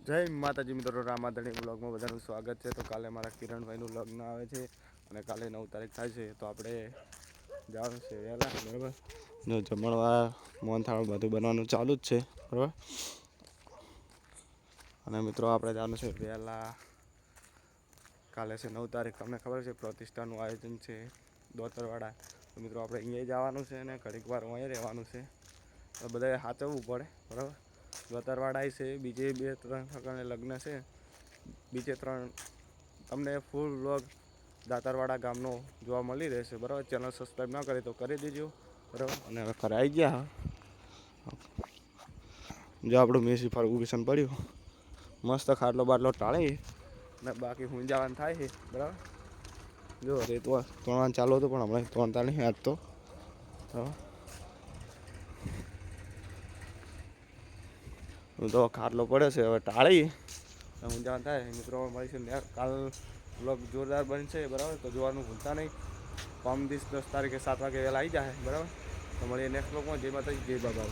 જય માતાજી મિત્રો, રામાધણી બ્લોગમાં બધાનું સ્વાગત છે. તો કાલે મારા કિરણભાઈનું લગ્ન આવે છે અને કાલે 9 તારીખ થાય છે. તો આપણે જવાનું છે વહેલા, બરાબર. જો જમણવાર મોહનથાળ બધું બનવાનું ચાલુ જ છે, બરાબર. અને મિત્રો આપણે જવાનું છે વહેલા. કાલે છે 9 તારીખ. તમને ખબર છે પ્રતિષ્ઠાનું આયોજન છે દોતરવાડા. તો મિત્રો આપણે અહીંયા જવાનું છે અને ઘડીક વાર અહીંયા રહેવાનું છે. તો બધાએ સાચવવું પડે, બરાબર. દોતરવાડા છે, બીજે 2-3 ઠકાણે લગ્ન છે. બીજે 3 તમને ફૂલ વ્લોગ દાતારવાડા ગામનો જોવા મળી રહેશે, બરાબર. ચેનલ સબસ્ક્રાઈબ ના કરી તો કરી દેજો, બરાબર. અને હવે ઘરે આવી ગયા. જો આપણું મેસી ફર્ગુસન પડ્યું, મસ્ત ખાટલો બાટલો ટાળી ને બાકી હું જવાનું થાય છે, બરાબર. જો રેત તોડવાનું ચાલુ હતું પણ હમણાં તોડતા નહીં આજ તો, બરાબર. તો ખાટલો પડ્યો છે, હવે ટાળી હું જવાનું થાય. મિત્રો મળીશું કાલ. વ્લોગ જોરદાર બનશે, બરાબર. તો જોવાનું ભૂલતા નહીં. પામ દિવસ 10 તારીખે 7 વાગે વહેલા આવી જાય, બરાબર. તો મળીએ નેક્સ્ટ વ્લોગમાં. જય માતાજી, જય બાબા.